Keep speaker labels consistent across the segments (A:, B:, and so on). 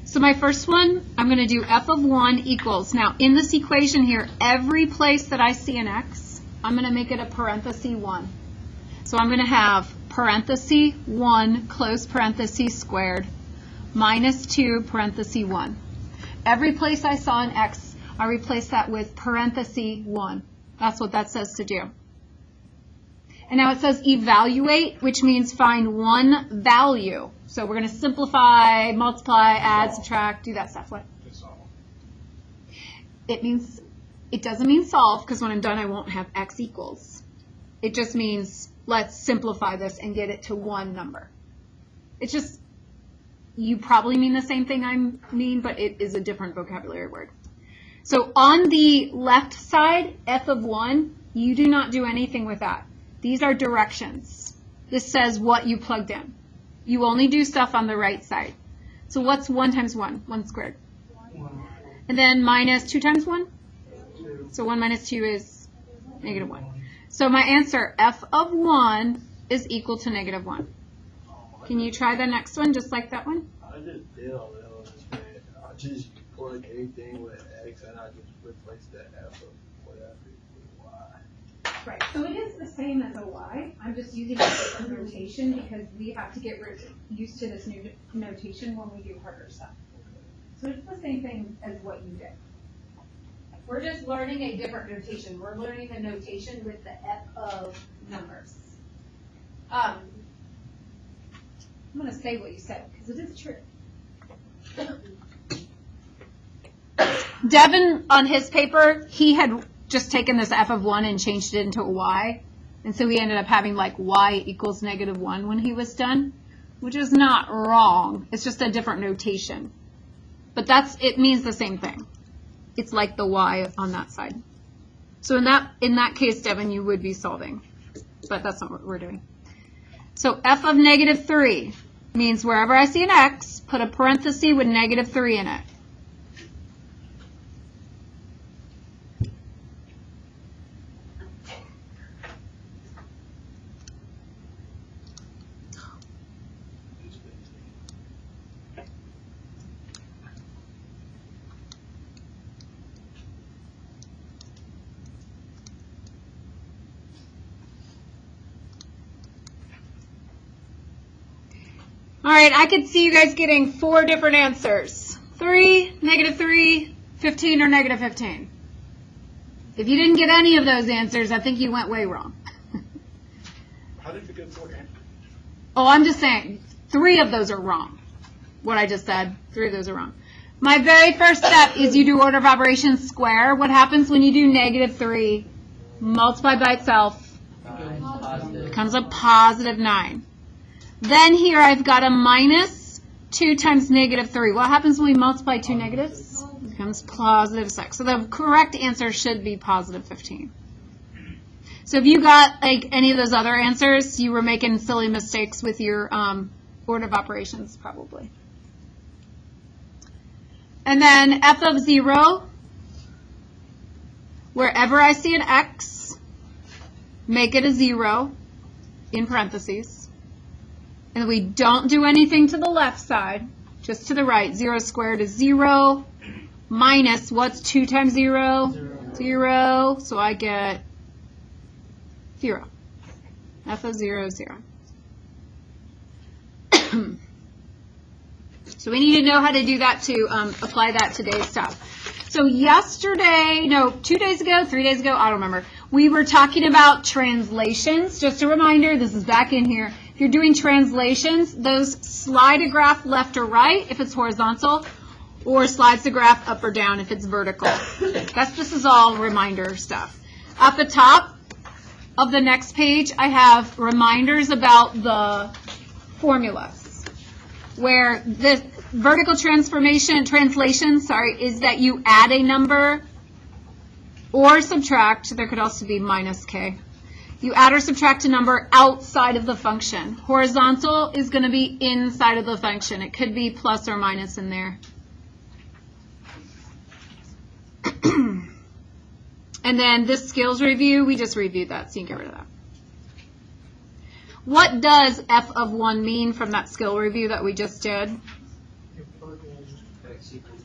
A: So my first one, I'm going to do f of 1 equals. Now, in this equation here, every place that I see an x, I'm going to make it a parenthesis 1. So I'm going to have parenthesis 1, close parenthesis squared, minus 2, parenthesis 1. Every place I saw an x, I replace that with parenthesis 1. That's what that says to do. And now it says evaluate, which means find one value. So we're going to simplify, multiply, add, subtract, do that stuff. What? It doesn't mean solve, because when I'm done I won't have x equals. It just means let's simplify this and get it to one number. It's just, you probably mean the same thing I mean, but it is a different vocabulary word. So on the left side, f of 1, you do not do anything with that. These are directions. This says what you plugged in. You only do stuff on the right side. So what's 1 times 1? 1 squared.
B: 1.
A: And then minus 2 times 1?
B: 2.
A: So 1 minus 2 is negative 1. So my answer, f of 1, is equal to negative 1. Can you try the next one just like that one?
B: I just did all that on this man. I just plug anything with x and I just replace that f of whatever with y.
A: Right, so it is the same as a y. I'm just using a different notation because we have to get used to this new notation when we do harder stuff. So it's the same thing as what you did. We're just learning a different notation. We're learning the notation with the f of numbers. I'm going to say what you said because it is true. Devin, on his paper, he had just taken this f of 1 and changed it into a y. And so he ended up having like y equals negative 1 when he was done, which is not wrong. It's just a different notation. But it means the same thing. It's like the y on that side. So in that case, Devin, you would be solving. But that's not what we're doing. So f of negative 3 means wherever I see an x, put a parenthesis with negative 3 in it. All right, I could see you guys getting 4 different answers. 3, negative 3, 15, or negative 15. If you didn't get any of those answers, I think you went way wrong.
B: How did you get 4 answers?
A: Oh, I'm just saying, 3 of those are wrong. What I just said, 3 of those are wrong. My very first step is you do order of operations square. What happens when you do negative 3 multiplied by itself? Becomes a positive 9. Then here I've got a minus 2 times negative 3. What happens when we multiply 2 negatives? It becomes positive 6. So the correct answer should be positive 15. So if you got like any of those other answers, you were making silly mistakes with your order of operations probably. And then f of 0, wherever I see an x, make it a 0 in parentheses. And we don't do anything to the left side, just to the right. 0 squared is 0 minus, what's 2 times 0? 0. So I get 0. F of 0 is 0. So we need to know how to do that to apply that to today's stuff. So yesterday, no, 2 days ago, 3 days ago, I don't remember, we were talking about translations. Just a reminder, this is back in here. If you're doing translations, those slide a graph left or right if it's horizontal, or slides the graph up or down if it's vertical. This is all reminder stuff. At the top of the next page, I have reminders about the formulas, where the vertical translation, is that you add a number or subtract. There could also be minus k. You add or subtract a number outside of the function. Horizontal is going to be inside of the function. It could be plus or minus in there. And then this skills review, we just reviewed that, so you can get rid of that. What does f of 1 mean from that skill review that we just did?
B: X equals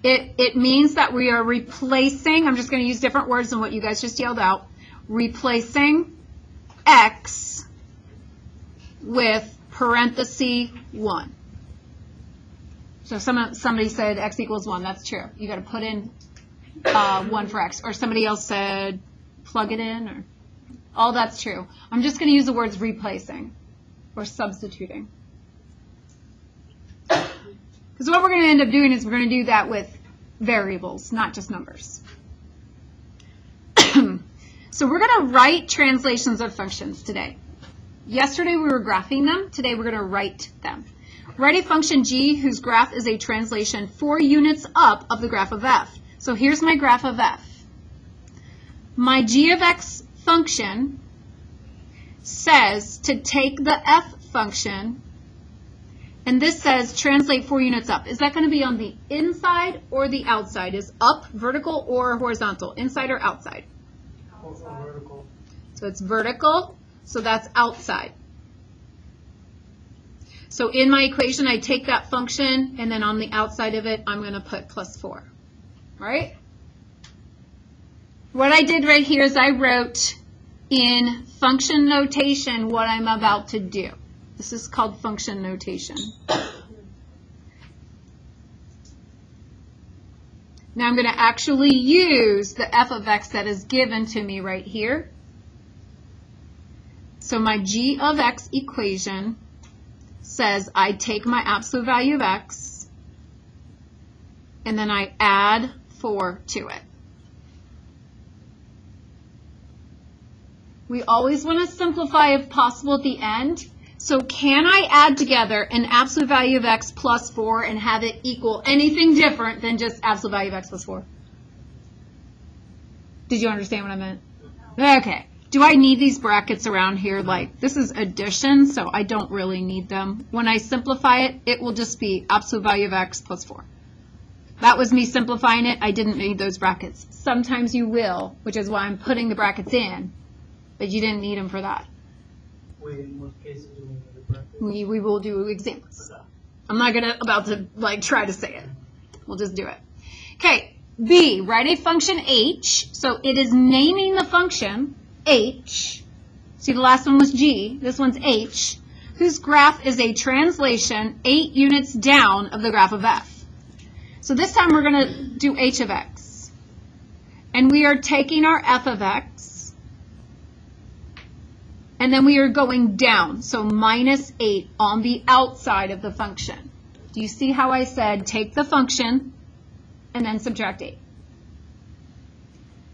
B: 1.
A: It means that we are replacing, I'm just going to use different words than what you guys just yelled out, replacing X with parenthesis 1. So somebody said X equals 1. That's true. You got to put in 1 for X. Or somebody else said plug it in. Or all that's true. I'm just going to use the words replacing or substituting. Because what we're going to end up doing is we're going to do that with variables, not just numbers. So we're going to write translations of functions today. Yesterday we were graphing them. Today we're going to write them. Write a function g whose graph is a translation 4 units up of the graph of f. So here's my graph of f. My g of x function says to take the f function, and this says translate 4 units up. Is that going to be on the inside or the outside? Is up vertical or horizontal? Inside or outside?
B: Vertical.
A: So it's vertical, so that's outside. So in my equation, I take that function, and then on the outside of it, I'm going to put plus 4. All right? What I did right here is I wrote in function notation what I'm about to do. This is called function notation. Now I'm going to actually use the f of x that is given to me right here. So my g of x equation says I take my absolute value of x, and then I add 4 to it. We always want to simplify if possible at the end. So can I add together an absolute value of x plus 4 and have it equal anything different than just absolute value of x plus 4? Did you understand what I meant? Okay. Do I need these brackets around here? Like, this is addition, so I don't really need them. When I simplify it, it will just be absolute value of x plus 4. That was me simplifying it. I didn't need those brackets. Sometimes you will, which is why I'm putting the brackets in, but you didn't need them for that.
B: Wait, in what cases do we need the brackets?
A: We will do examples.
B: Okay.
A: I'm not about to like try to say it. We'll just do it. Okay, B, write a function h. So it is naming the function h. See, the last one was g. This one's h, whose graph is a translation 8 units down of the graph of f. So this time we're going to do h of x. And we are taking our f of x, and then we are going down, so minus 8 on the outside of the function. Do you see how I said take the function and then subtract 8?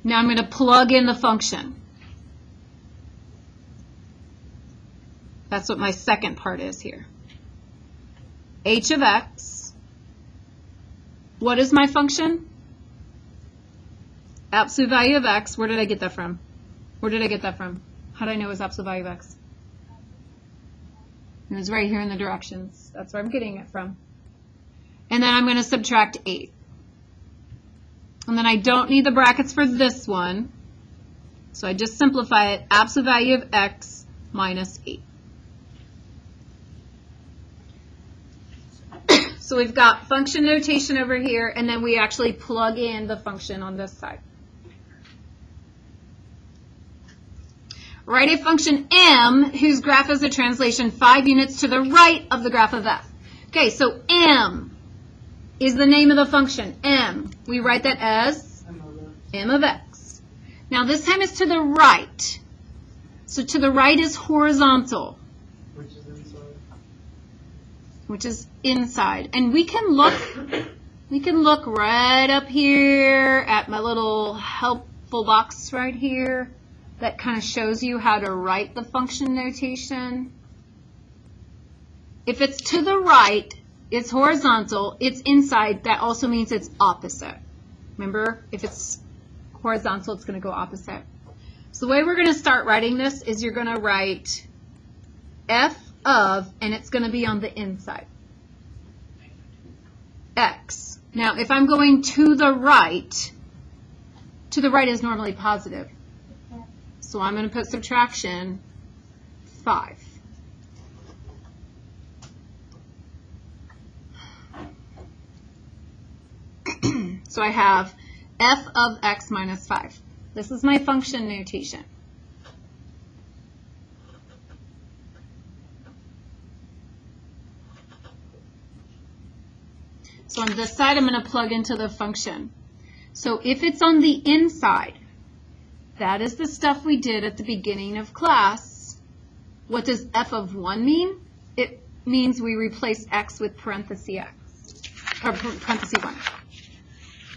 A: Now I'm going to plug in the function. That's what my second part is here. H of x. What is my function? Absolute value of x. Where did I get that from? Where did I get that from? How did I know it was absolute value of x? It was right here in the directions. That's where I'm getting it from. And then I'm going to subtract 8. And then I don't need the brackets for this one. So I just simplify it. Absolute value of x minus 8. So we've got function notation over here, and then we actually plug in the function on this side. Write a function m whose graph is a translation 5 units to the right of the graph of f. Okay, so m is the name of the function, m. We write that as m of x. Now this time it's to the right. So to the right is horizontal, which is inside. And we can look right up here at my little helpful box right here that kind of shows you how to write the function notation. If it's to the right, it's horizontal, it's inside, that also means it's opposite. Remember, if it's horizontal, it's going to go opposite. So the way we're going to start writing this is you're going to write f of, and it's going to be on the inside, x. Now, if I'm going to the right is normally positive. So I'm going to put subtraction 5. So I have f of x minus 5. This is my function notation. So on this side, I'm going to plug into the function. So if it's on the inside, that is the stuff we did at the beginning of class. What does f of 1 mean? It means we replace x with parenthesis x, or parenthesis 1.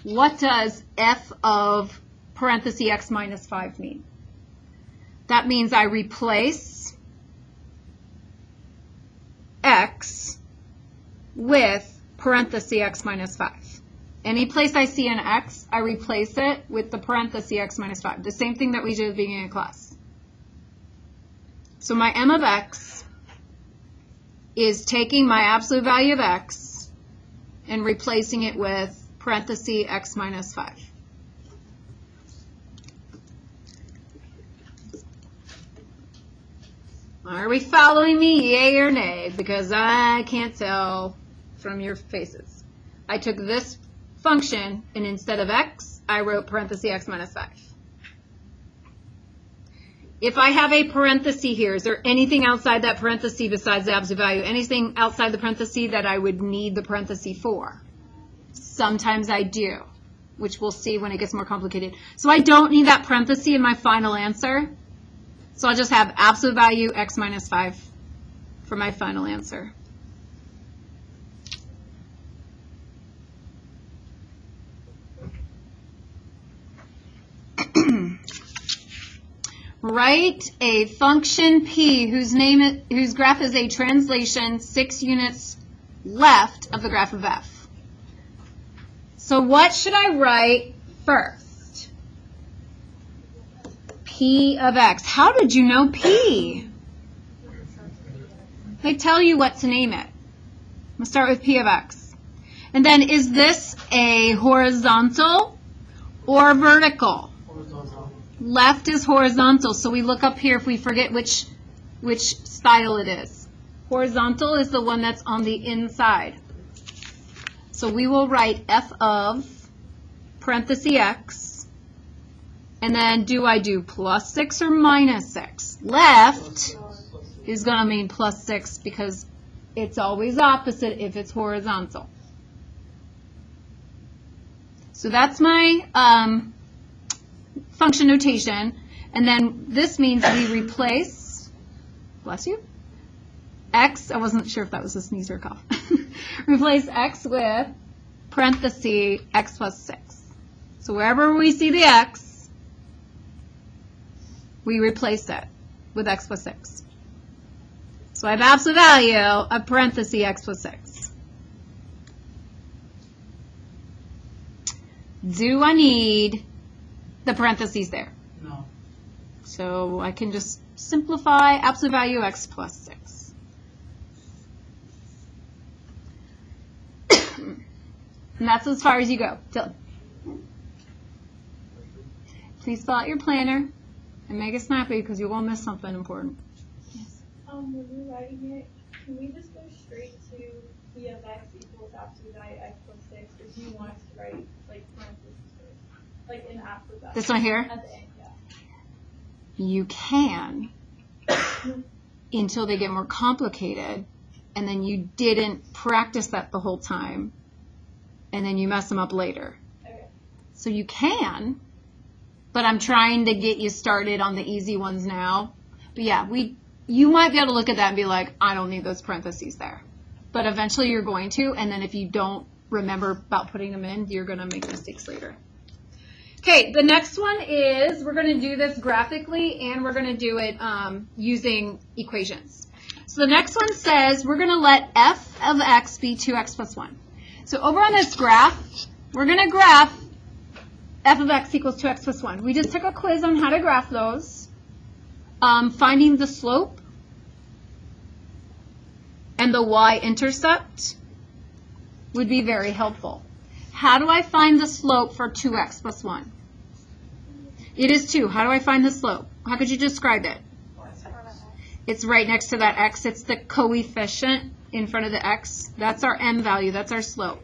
A: What does f of parenthesis x minus 5 mean? That means I replace x with parenthesis x minus 5. Any place I see an x, I replace it with the parenthesis x minus 5. The same thing that we did at the beginning of class. So my m of x is taking my absolute value of x and replacing it with parenthesis x minus 5. Are we following me, yay or nay? Because I can't tell from your faces. I took this function, and instead of x, I wrote parenthesis x minus 5. If I have a parenthesis here, is there anything outside that parenthesis besides the absolute value? Anything outside the parenthesis that I would need the parenthesis for? Sometimes I do, which we'll see when it gets more complicated. So I don't need that parenthesis in my final answer. So I'll just have absolute value x minus 5 for my final answer. Write a function p whose graph is a translation 6 units left of the graph of f. So what should I write first? P of x. How did you know p? They tell you what to name it. I'm going to start with p of x. And then is this a horizontal or vertical? Left is horizontal, so we look up here if we forget which style it is. Horizontal is the one that's on the inside. So we will write f of parenthesis x, and then do I do plus 6 or minus 6? Left is going to mean plus 6 because it's always opposite if it's horizontal. So that's my function notation, and then this means we replace, bless you, x, I wasn't sure if that was a sneeze or a cough, replace x with parenthesis x plus 6. So wherever we see the x, we replace it with x plus 6. So I have absolute value of parenthesis x plus 6. Do I need the parentheses there?
C: No.
A: So I can just simplify absolute value x plus 6. And that's as far as you go. Dylan. Please fill out your planner and make it snappy because you will miss something important. Yes.
D: When we're writing it, can we just go straight to p of x equals absolute value x plus 6, or do you want us to write like parentheses first? Like in absolute value?
A: This one here?
D: At the end, yeah.
A: You can until they get more complicated, and then you didn't practice that the whole time, and then you mess them up later.
D: Okay.
A: So you can, but I'm trying to get you started on the easy ones now. But yeah, you might be able to look at that and be like, I don't need those parentheses there. But eventually you're going to, and then if you don't remember about putting them in, you're going to make mistakes later. Okay, the next one is we're going to do this graphically, and we're going to do it using equations. So the next one says we're going to let f of x be 2x plus 1. So over on this graph, we're going to graph f of x equals 2x plus 1. We just took a quiz on how to graph those. Finding the slope and the y-intercept would be very helpful. How do I find the slope for 2x plus 1? It is 2. How do I find the slope? How could you describe it? It's right next to that x. It's the coefficient in front of the x. That's our m value. That's our slope.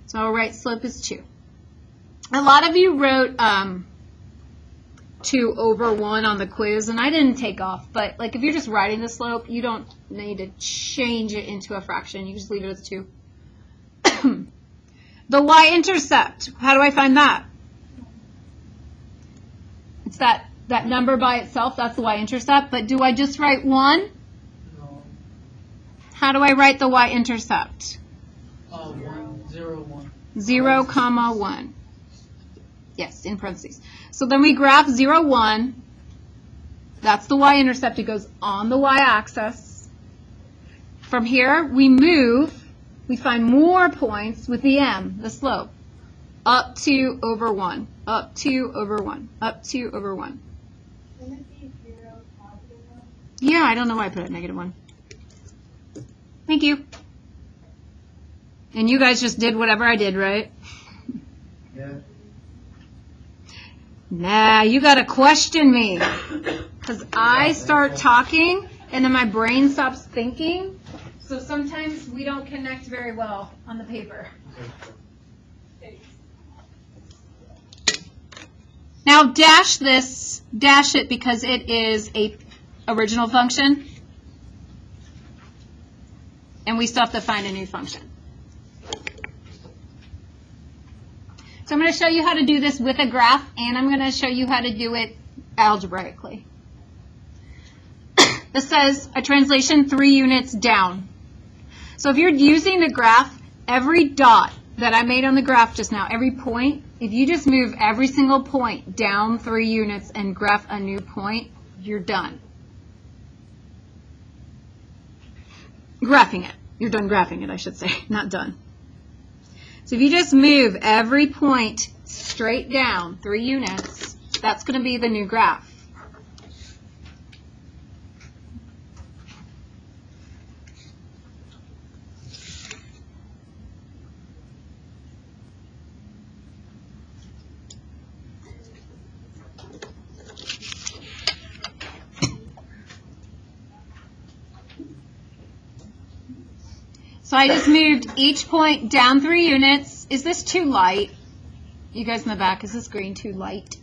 A: So I'll write slope is 2. A lot of you wrote 2 over 1 on the quiz, and I didn't take off. But like if you're just writing the slope, you don't need to change it into a fraction. You just leave it as 2. The y-intercept, how do I find that? It's that number by itself, that's the y-intercept. But do I just write 1?
C: No.
A: How do I write the y-intercept?
C: 1, 0, 1.
A: 0, comma 1. Yes, in parentheses. So then we graph 0, 1. That's the y-intercept. It goes on the y-axis. From here, we move. We find more points with the m, the slope. Up 2 over 1. Up 2 over 1. Up 2 over 1.
D: Wouldn't it be 0, positive 1?
A: Yeah, I don't know why I put it -1. Thank you. And you guys just did whatever I did, right?
B: Yeah.
A: Nah, you gotta question me. Because I start talking and then my brain stops thinking. So sometimes we don't connect very well on the paper. Now dash it because it is a original function. And we still have to find a new function. So I'm going to show you how to do this with a graph, and I'm going to show you how to do it algebraically. This says a translation 3 units down. So if you're using the graph, every dot that I made on the graph just now, every point, if you just move every single point down 3 units and graph a new point, you're done. Graphing it. You're done graphing it, I should say, not done. So if you just move every point straight down 3 units, that's going to be the new graph. So I just moved each point down 3 units. Is this too light? You guys in the back, is this green too light?